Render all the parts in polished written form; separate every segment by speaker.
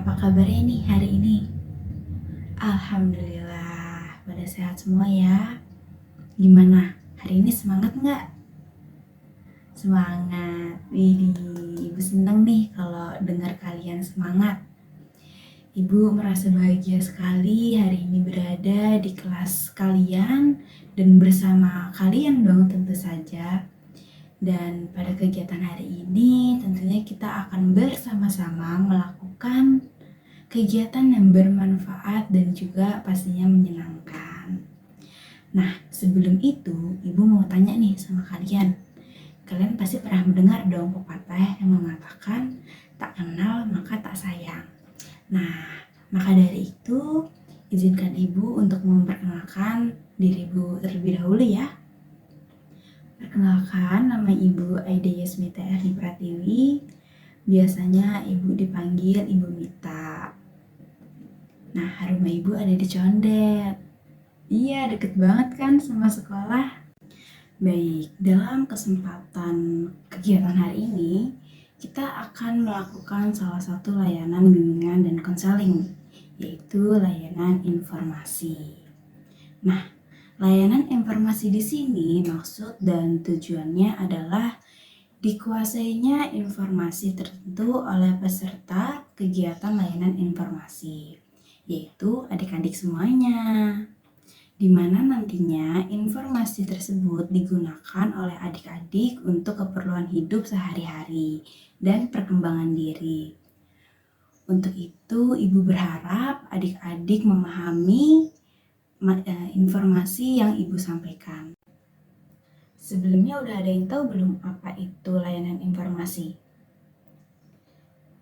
Speaker 1: Apa kabarnya nih hari ini? Alhamdulillah, pada sehat semua ya. Gimana? Hari ini semangat nggak? Semangat. Widih, Ibu seneng nih kalau dengar kalian semangat. Ibu merasa bahagia sekali hari ini berada di kelas kalian dan bersama kalian dong tentu saja. Dan pada kegiatan hari ini tentunya kita akan bersama-sama melakukan kegiatan yang bermanfaat dan juga pastinya menyenangkan. Nah, sebelum itu, Ibu mau tanya nih sama kalian. Kalian pasti pernah mendengar dong pepatah yang mengatakan, tak kenal maka tak sayang. Nah, maka dari itu, izinkan Ibu untuk memperkenalkan diri Ibu terlebih dahulu ya. Perkenalkan, nama Ibu Aida Yasmita Erni Pratiwi. Biasanya Ibu dipanggil Ibu Mita. Nah, rumah Ibu ada di Condet. Iya, deket banget kan sama sekolah. Baik, dalam kesempatan kegiatan hari ini, kita akan melakukan salah satu layanan bimbingan dan konseling, yaitu layanan informasi. Nah, layanan informasi di sini maksud dan tujuannya adalah dikuasainya informasi tertentu oleh peserta kegiatan layanan informasi, yaitu adik-adik semuanya, di mana nantinya informasi tersebut digunakan oleh adik-adik untuk keperluan hidup sehari-hari dan perkembangan diri. Untuk itu, Ibu berharap adik-adik memahami informasi yang Ibu sampaikan. Sebelumnya udah ada yang tahu belum apa itu layanan informasi?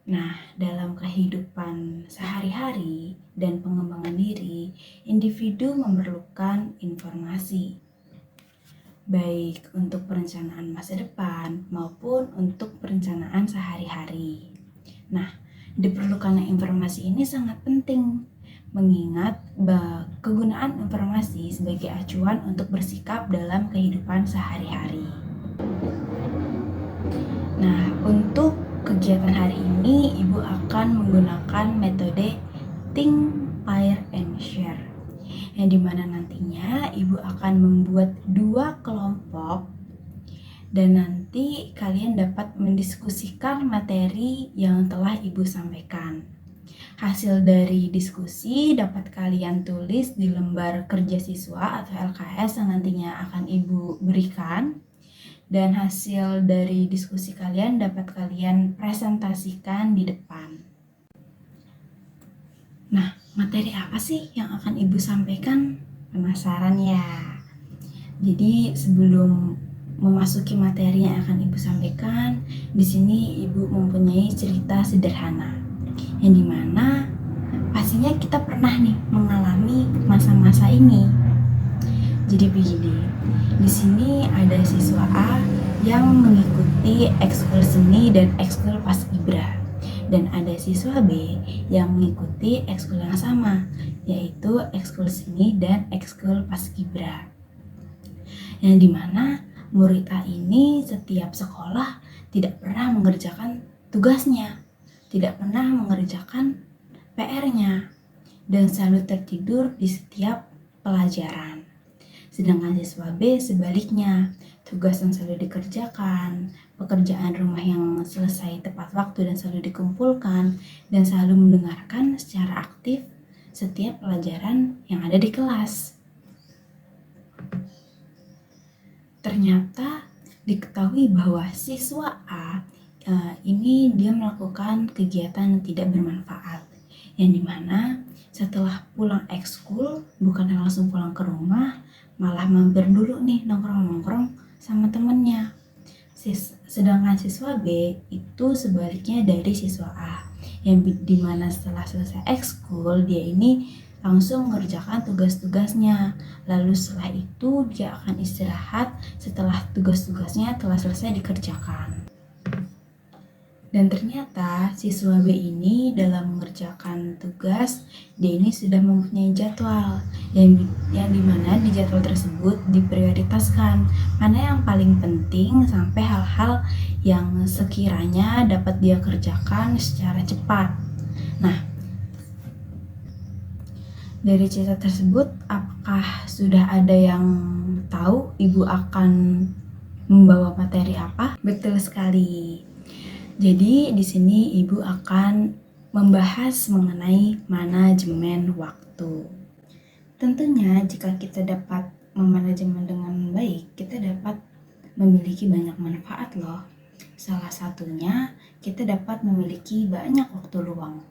Speaker 1: Nah, dalam kehidupan sehari-hari dan pengembangan diri, individu memerlukan informasi, baik untuk perencanaan masa depan maupun untuk perencanaan sehari-hari. Nah, diperlukannya informasi ini sangat penting, mengingat kegunaan informasi sebagai acuan untuk bersikap dalam kehidupan sehari-hari. Nah, untuk kegiatan hari ini, Ibu akan menggunakan metode Think, Pair, and Share, yang dimana nantinya Ibu akan membuat 2 kelompok dan nanti kalian dapat mendiskusikan materi yang telah Ibu sampaikan. Hasil dari diskusi dapat kalian tulis di lembar kerja siswa atau LKS yang nantinya akan Ibu berikan. Dan hasil dari diskusi kalian dapat kalian presentasikan di depan. Nah, materi apa sih yang akan Ibu sampaikan? Penasaran ya? Jadi sebelum memasuki materi yang akan Ibu sampaikan, di sini Ibu mempunyai cerita sederhana, yang dimana pastinya kita pernah nih mengalami masa-masa ini. Jadi begini, di sini ada siswa A yang mengikuti ekskul seni dan ekskul paskibra, dan ada siswa B yang mengikuti ekskul yang sama, yaitu ekskul seni dan ekskul paskibra. Yang dimana murid A ini setiap sekolah tidak pernah mengerjakan tugasnya, tidak pernah mengerjakan PR-nya, dan selalu tertidur di setiap pelajaran. Sedangkan siswa B sebaliknya, tugas yang selalu dikerjakan, pekerjaan rumah yang selesai tepat waktu dan selalu dikumpulkan, dan selalu mendengarkan secara aktif setiap pelajaran yang ada di kelas. Ternyata diketahui bahwa siswa A ini dia melakukan kegiatan yang tidak bermanfaat, yang dimana setelah pulang ekskul bukan langsung pulang ke rumah, malah mampir dulu nih nongkrong-nongkrong sama temennya. Sedangkan siswa B itu sebaliknya dari siswa A, yang dimana setelah selesai ekskul dia ini langsung mengerjakan tugas-tugasnya. Lalu setelah itu dia akan istirahat setelah tugas-tugasnya telah selesai dikerjakan. Dan ternyata siswa B ini dalam mengerjakan tugas, dia ini sudah mempunyai jadwal yang dimana di jadwal tersebut diprioritaskan mana yang paling penting sampai hal-hal yang sekiranya dapat dia kerjakan secara cepat. Nah, Dari cerita tersebut, apakah sudah ada yang tahu ibu akan membawa materi apa? Betul sekali. Jadi di sini ibu akan membahas mengenai manajemen waktu. Tentunya jika kita dapat memanajemen dengan baik, kita dapat memiliki banyak manfaat loh. Salah satunya, kita dapat memiliki banyak waktu luang.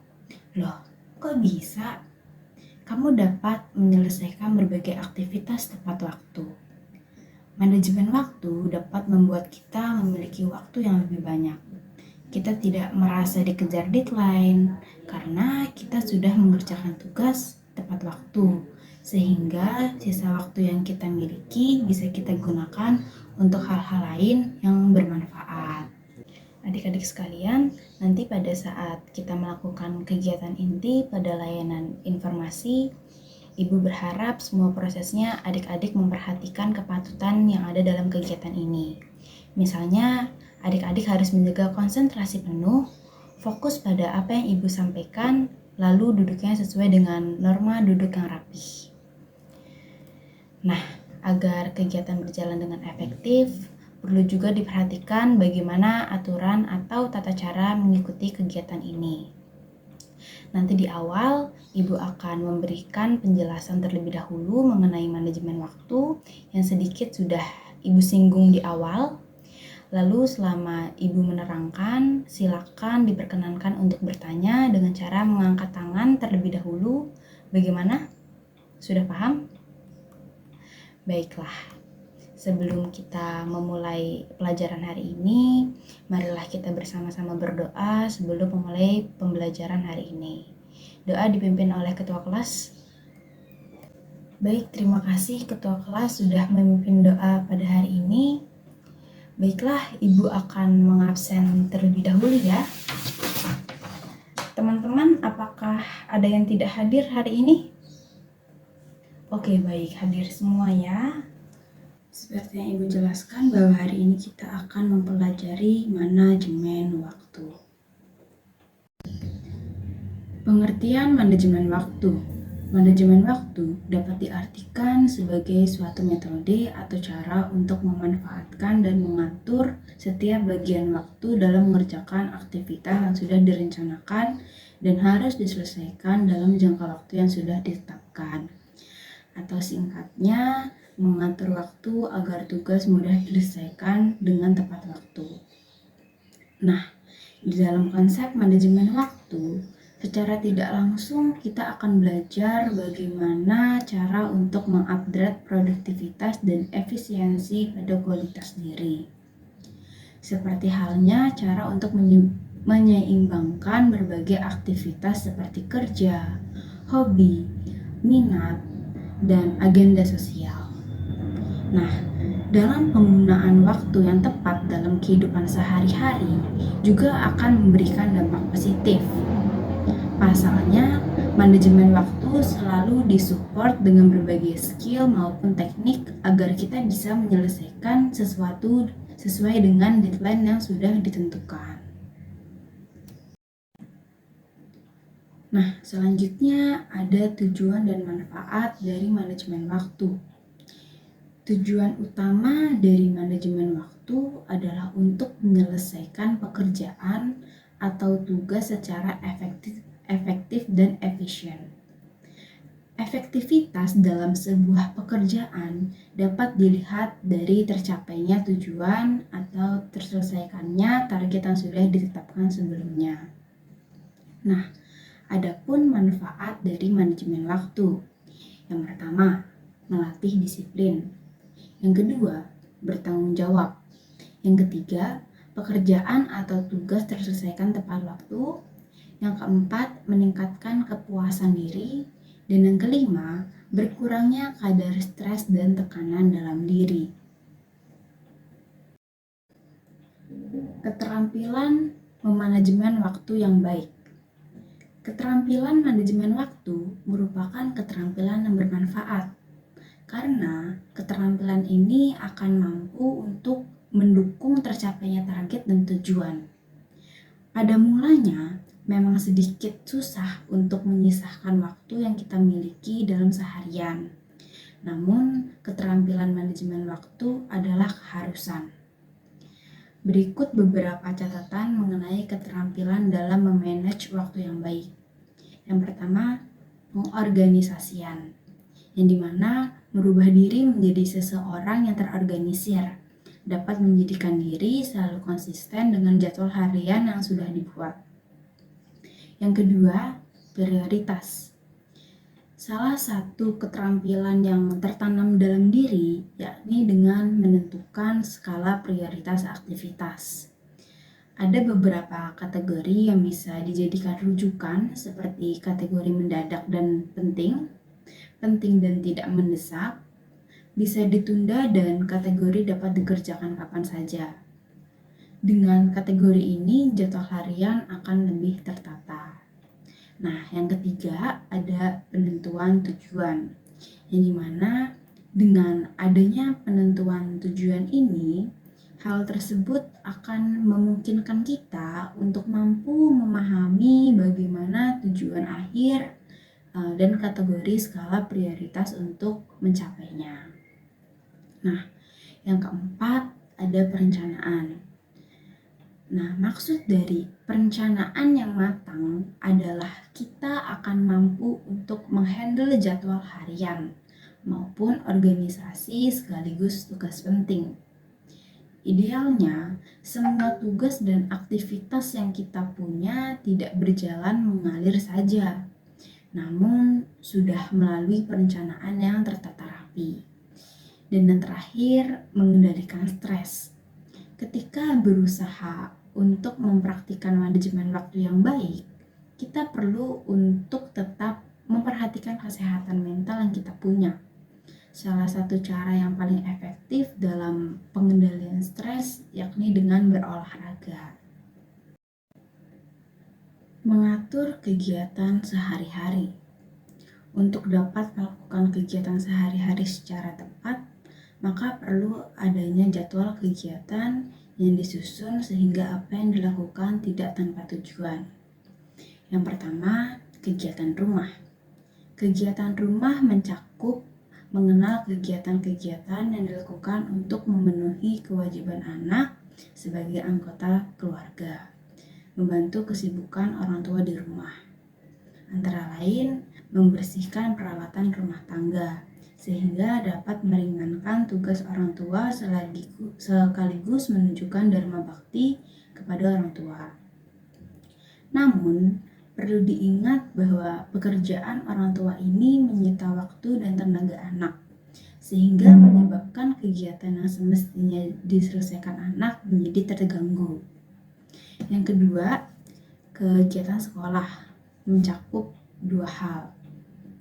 Speaker 1: Loh, kok bisa? Kamu dapat menyelesaikan berbagai aktivitas tepat waktu. Manajemen waktu dapat membuat kita memiliki waktu yang lebih banyak. Kita tidak merasa dikejar deadline karena kita sudah mengerjakan tugas tepat waktu, sehingga sisa waktu yang kita miliki bisa kita gunakan untuk hal-hal lain yang bermanfaat. Adik-adik sekalian, nanti pada saat kita melakukan kegiatan inti pada layanan informasi, Ibu berharap semua prosesnya adik-adik memperhatikan kepatutan yang ada dalam kegiatan ini. Misalnya, adik-adik harus menjaga konsentrasi penuh, fokus pada apa yang Ibu sampaikan, lalu duduknya sesuai dengan norma duduk yang rapih. Nah, agar kegiatan berjalan dengan efektif, perlu juga diperhatikan bagaimana aturan atau tata cara mengikuti kegiatan ini. Nanti di awal, Ibu akan memberikan penjelasan terlebih dahulu mengenai manajemen waktu yang sedikit sudah Ibu singgung di awal. Lalu selama Ibu menerangkan, silakan diperkenankan untuk bertanya dengan cara mengangkat tangan terlebih dahulu. Bagaimana? Sudah paham? Baiklah. Sebelum kita memulai pelajaran hari ini, marilah kita bersama-sama berdoa sebelum memulai pembelajaran hari ini. Doa dipimpin oleh ketua kelas. Baik, terima kasih ketua kelas sudah memimpin doa pada hari ini. Baiklah, Ibu akan mengabsen terlebih dahulu ya. Teman-teman, apakah ada yang tidak hadir hari ini? Oke, baik, hadir semua ya. Seperti yang Ibu jelaskan bahwa hari ini kita akan mempelajari manajemen waktu. Pengertian manajemen waktu. Manajemen waktu dapat diartikan sebagai suatu metode atau cara untuk memanfaatkan dan mengatur setiap bagian waktu dalam mengerjakan aktivitas yang sudah direncanakan dan harus diselesaikan dalam jangka waktu yang sudah ditetapkan. Atau singkatnya, mengatur waktu agar tugas mudah diselesaikan dengan tepat waktu. Nah, di dalam konsep manajemen waktu, secara tidak langsung kita akan belajar bagaimana cara untuk mengupgrade produktivitas dan efisiensi pada kualitas diri. Seperti halnya cara untuk menyeimbangkan berbagai aktivitas seperti kerja, hobi, minat, dan agenda sosial. Nah, dalam penggunaan waktu yang tepat dalam kehidupan sehari-hari juga akan memberikan dampak positif. Pasalnya, manajemen waktu selalu disupport dengan berbagai skill maupun teknik agar kita bisa menyelesaikan sesuatu sesuai dengan deadline yang sudah ditentukan. Nah, selanjutnya ada tujuan dan manfaat dari manajemen waktu. Tujuan utama dari manajemen waktu adalah untuk menyelesaikan pekerjaan atau tugas secara efektif dan efisien. Efektivitas dalam sebuah pekerjaan dapat dilihat dari tercapainya tujuan atau terselesaikannya target yang sudah ditetapkan sebelumnya. Nah, adapun manfaat dari manajemen waktu. Yang pertama, melatih disiplin. Yang kedua, bertanggung jawab. Yang ketiga, pekerjaan atau tugas terselesaikan tepat waktu. Yang keempat, meningkatkan kepuasan diri. Dan yang kelima, berkurangnya kadar stres dan tekanan dalam diri. Keterampilan memanajemen waktu yang baik. Keterampilan manajemen waktu merupakan keterampilan yang bermanfaat karena keterampilan ini akan mampu untuk mendukung tercapainya target dan tujuan. Pada mulanya, memang sedikit susah untuk menyisahkan waktu yang kita miliki dalam seharian. Namun, keterampilan manajemen waktu adalah keharusan. Berikut beberapa catatan mengenai keterampilan dalam memanage waktu yang baik. Yang pertama, pengorganisasian, yang dimana merubah diri menjadi seseorang yang terorganisir, dapat menjadikan diri selalu konsisten dengan jadwal harian yang sudah dibuat. Yang kedua, prioritas. Salah satu keterampilan yang tertanam dalam diri yakni dengan menentukan skala prioritas aktivitas. Ada beberapa kategori yang bisa dijadikan rujukan seperti kategori mendadak dan penting, penting dan tidak mendesak, bisa ditunda dan kategori dapat dikerjakan kapan saja. Dengan kategori ini jadwal harian akan lebih tertata. Nah, yang ketiga ada penentuan tujuan, yang dimana dengan adanya penentuan tujuan ini, hal tersebut akan memungkinkan kita untuk mampu memahami bagaimana tujuan akhir dan kategori skala prioritas untuk mencapainya. Nah, yang keempat ada perencanaan. Nah, maksud dari perencanaan yang matang adalah kita akan mampu untuk menghandle jadwal harian maupun organisasi sekaligus tugas penting. Idealnya, semua tugas dan aktivitas yang kita punya tidak berjalan mengalir saja, namun sudah melalui perencanaan yang tertata rapi. Dan yang terakhir, mengendalikan stres. Ketika berusaha untuk mempraktikkan manajemen waktu yang baik, kita perlu untuk tetap memperhatikan kesehatan mental yang kita punya. Salah satu cara yang paling efektif dalam pengendalian stres yakni dengan berolahraga. Mengatur kegiatan sehari-hari. Untuk dapat melakukan kegiatan sehari-hari secara tepat, maka perlu adanya jadwal kegiatan yang disusun sehingga apa yang dilakukan tidak tanpa tujuan. Yang pertama, kegiatan rumah. Kegiatan rumah mencakup mengenal kegiatan-kegiatan yang dilakukan untuk memenuhi kewajiban anak sebagai anggota keluarga, membantu kesibukan orang tua di rumah. Antara lain, membersihkan peralatan rumah tangga, sehingga dapat meringankan tugas orang tua sekaligus menunjukkan dharma bakti kepada orang tua. Namun, perlu diingat bahwa pekerjaan orang tua ini menyita waktu dan tenaga anak, sehingga menyebabkan kegiatan yang semestinya diselesaikan anak menjadi terganggu. Yang kedua, kegiatan sekolah mencakup dua hal.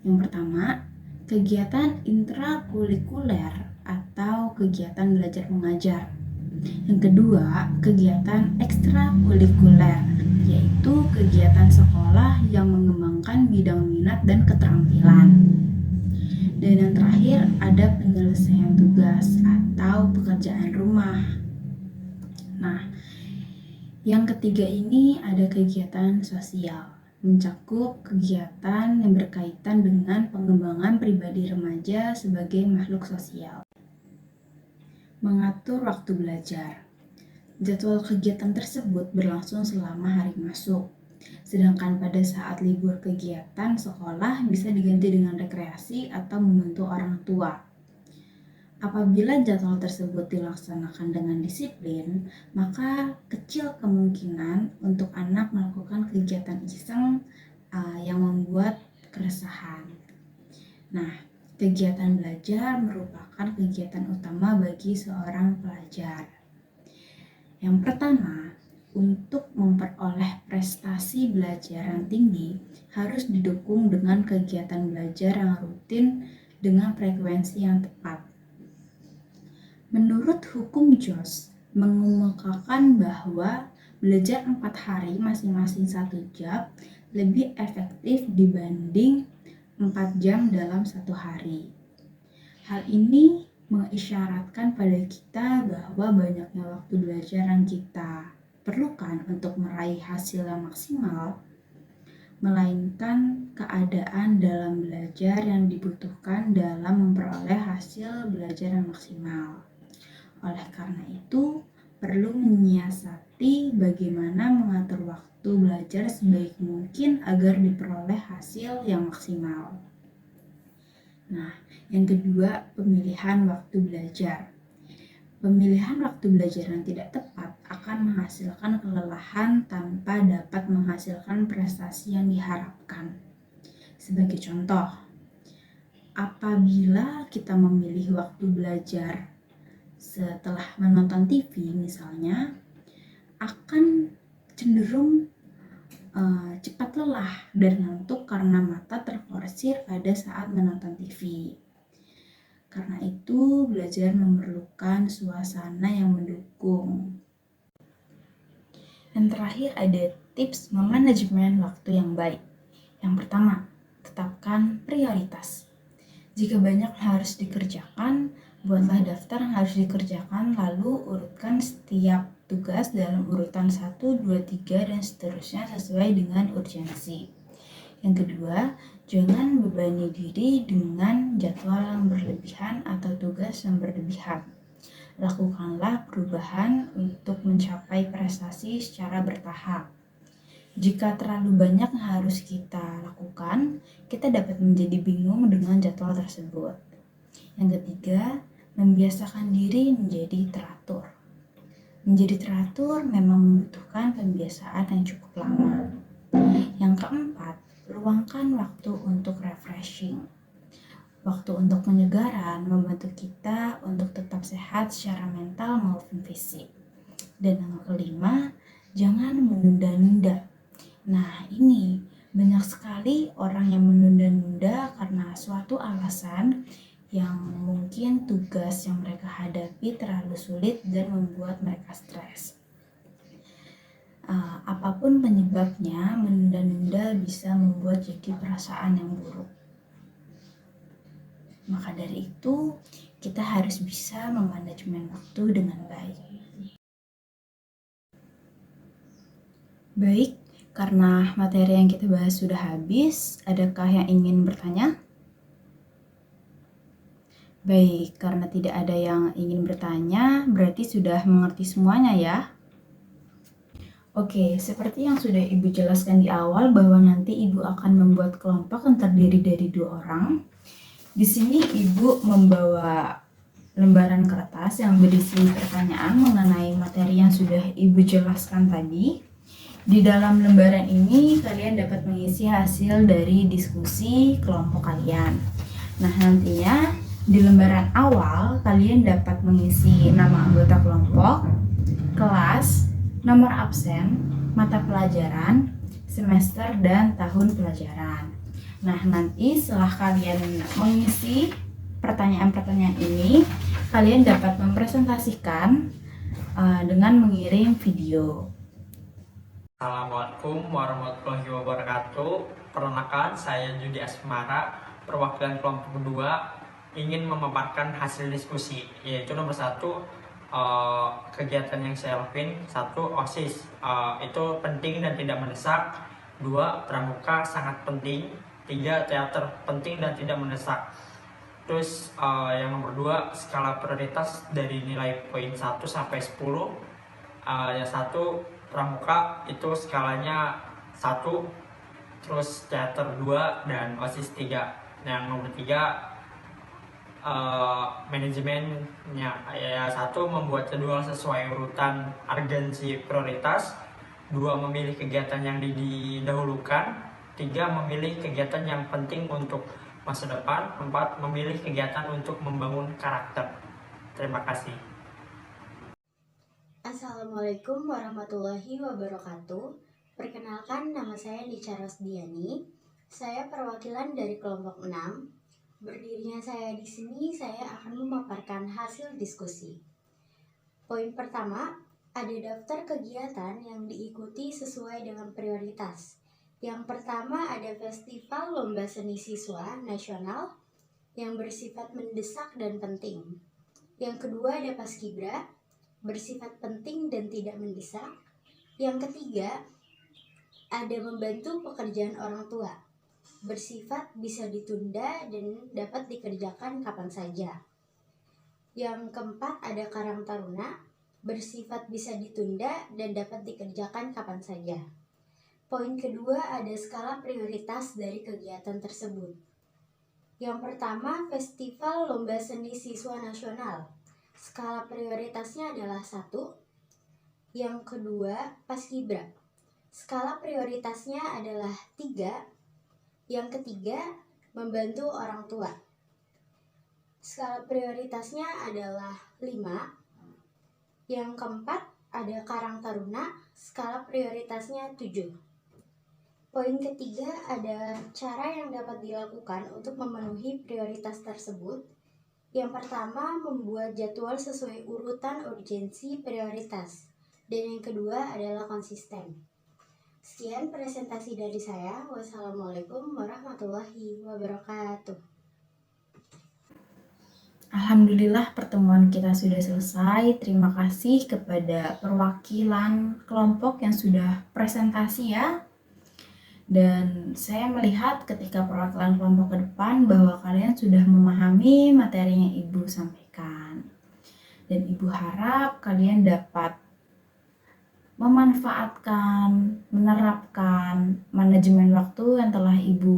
Speaker 1: Yang pertama, kegiatan intrakurikuler atau kegiatan belajar mengajar. Yang kedua, kegiatan ekstrakurikuler, yaitu kegiatan sekolah yang mengembangkan bidang minat dan keterampilan. Dan yang terakhir, ada penyelesaian tugas atau pekerjaan rumah. Nah, yang ketiga ini ada kegiatan sosial, mencakup kegiatan yang berkaitan dengan pengembangan pribadi remaja sebagai makhluk sosial. Mengatur waktu belajar. Jadwal kegiatan tersebut berlangsung selama hari masuk, sedangkan pada saat libur kegiatan sekolah bisa diganti dengan rekreasi atau membantu orang tua. Apabila jadwal tersebut dilaksanakan dengan disiplin, maka kecil kemungkinan untuk anak melakukan kegiatan iseng yang membuat keresahan. Nah, kegiatan belajar merupakan kegiatan utama bagi seorang pelajar. Yang pertama, untuk memperoleh prestasi belajar yang tinggi harus didukung dengan kegiatan belajar yang rutin dengan frekuensi yang tepat. Menurut hukum Joss, mengemukakan bahwa belajar 4 hari masing-masing 1 jam lebih efektif dibanding 4 jam dalam 1 hari. Hal ini mengisyaratkan pada kita bahwa banyaknya waktu belajar yang kita perlukan untuk meraih hasil yang maksimal melainkan keadaan dalam belajar yang dibutuhkan dalam memperoleh hasil belajar yang maksimal. Oleh karena itu, perlu menyiasati bagaimana mengatur waktu belajar sebaik mungkin agar diperoleh hasil yang maksimal. Nah, yang kedua, pemilihan waktu belajar. Pemilihan waktu belajar yang tidak tepat akan menghasilkan kelelahan tanpa dapat menghasilkan prestasi yang diharapkan. Sebagai contoh, apabila kita memilih waktu belajar setelah menonton TV misalnya, akan cenderung cepat lelah dan ngantuk karena mata terforsir pada saat menonton TV. Karena itu, belajar memerlukan suasana yang mendukung. Dan terakhir ada tips memanajemen waktu yang baik. Yang pertama, tetapkan prioritas. Jika banyak harus dikerjakan, buatlah daftar yang harus dikerjakan, lalu urutkan setiap tugas dalam urutan 1, 2, 3, dan seterusnya sesuai dengan urgensi. Yang kedua, jangan bebani diri dengan jadwal yang berlebihan atau tugas yang berlebihan. Lakukanlah perubahan untuk mencapai prestasi secara bertahap. Jika terlalu banyak yang harus kita lakukan, kita dapat menjadi bingung dengan jadwal tersebut. Yang ketiga, membiasakan diri menjadi teratur. Menjadi teratur memang membutuhkan pembiasaan yang cukup lama. Yang keempat, luangkan waktu untuk refreshing. Waktu untuk penyegaran membantu kita untuk tetap sehat secara mental maupun fisik. Dan yang kelima, jangan menunda-nunda. Nah, ini banyak sekali orang yang menunda-nunda karena suatu alasan yang mungkin tugas yang mereka hadapi terlalu sulit dan membuat mereka stres. Apapun penyebabnya, menunda-nunda bisa membuat jadi perasaan yang buruk. Maka dari itu, kita harus bisa memanajemen waktu dengan baik. Baik, karena materi yang kita bahas sudah habis, adakah yang ingin bertanya? Baik, karena tidak ada yang ingin bertanya, berarti sudah mengerti semuanya ya? Oke, seperti yang sudah Ibu jelaskan di awal bahwa nanti Ibu akan membuat kelompok yang terdiri dari 2 orang. Di sini Ibu membawa lembaran kertas yang berisi pertanyaan mengenai materi yang sudah Ibu jelaskan tadi. Di dalam lembaran ini kalian dapat mengisi hasil dari diskusi kelompok kalian. Nah, nantinya di lembaran awal kalian dapat mengisi nama anggota kelompok, kelas, nomor absen, mata pelajaran, semester, dan tahun pelajaran. Nah, nanti setelah kalian mengisi pertanyaan-pertanyaan ini, kalian dapat mempresentasikan dengan mengirim video.
Speaker 2: Assalamualaikum warahmatullahi wabarakatuh. Perkenalkan, saya Judi Asmara, perwakilan kelompok kedua, ingin memaparkan hasil diskusi, yaitu nomor 1, kegiatan yang saya lakuin. 1, OSIS, itu penting dan tidak mendesak. 2, pramuka sangat penting. 3, teater penting dan tidak mendesak. Terus yang nomor 2, skala prioritas dari nilai poin 1 sampai 10. Yang 1, pramuka itu skalanya 1, terus teater 2, dan OSIS 3. Yang nomor 3, manajemennya, ya 1, membuat jadwal sesuai urutan urgensi prioritas. 2, memilih kegiatan yang didahulukan. 3, memilih kegiatan yang penting untuk masa depan. 4, memilih kegiatan untuk membangun karakter. Terima kasih.
Speaker 3: Assalamualaikum warahmatullahi wabarakatuh. Perkenalkan, nama saya Nica Rosdiani. Saya perwakilan dari kelompok 6. Berdirinya saya di sini, saya akan memaparkan hasil diskusi. Poin pertama, ada daftar kegiatan yang diikuti sesuai dengan prioritas. Yang pertama ada Festival Lomba Seni Siswa Nasional yang bersifat mendesak dan penting. Yang kedua ada Paskibra, bersifat penting dan tidak mendesak. Yang ketiga, ada membantu pekerjaan orang tua. Bersifat bisa ditunda dan dapat dikerjakan kapan saja. Yang keempat ada Karang Taruna, bersifat bisa ditunda dan dapat dikerjakan kapan saja. Poin kedua ada skala prioritas dari kegiatan tersebut. Yang pertama, Festival Lomba Seni Siswa Nasional. Skala prioritasnya adalah 1. Yang kedua, Paskibra. Skala prioritasnya adalah 3. Yang ketiga, membantu orang tua. Skala prioritasnya adalah 5. Yang keempat, ada Karang Taruna. Skala prioritasnya 7. Poin ketiga, ada cara yang dapat dilakukan untuk memenuhi prioritas tersebut. Yang pertama, membuat jadwal sesuai urutan urgensi prioritas. Dan yang kedua adalah konsisten. Sekian presentasi dari saya. Wassalamualaikum warahmatullahi wabarakatuh.
Speaker 1: Alhamdulillah pertemuan kita sudah selesai. Terima kasih kepada perwakilan kelompok yang sudah presentasi ya. Dan saya melihat ketika perwakilan kelompok ke depan bahwa kalian sudah memahami materi yang Ibu sampaikan. Dan Ibu harap kalian dapat memanfaatkan, menerapkan manajemen waktu yang telah Ibu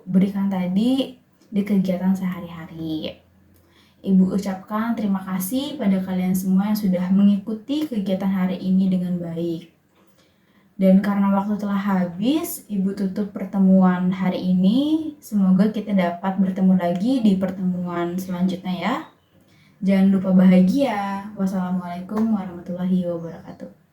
Speaker 1: berikan tadi di kegiatan sehari-hari. Ibu ucapkan terima kasih pada kalian semua yang sudah mengikuti kegiatan hari ini dengan baik. Dan karena waktu telah habis, Ibu tutup pertemuan hari ini. Semoga kita dapat bertemu lagi di pertemuan selanjutnya ya. Jangan lupa bahagia. Wassalamualaikum warahmatullahi wabarakatuh.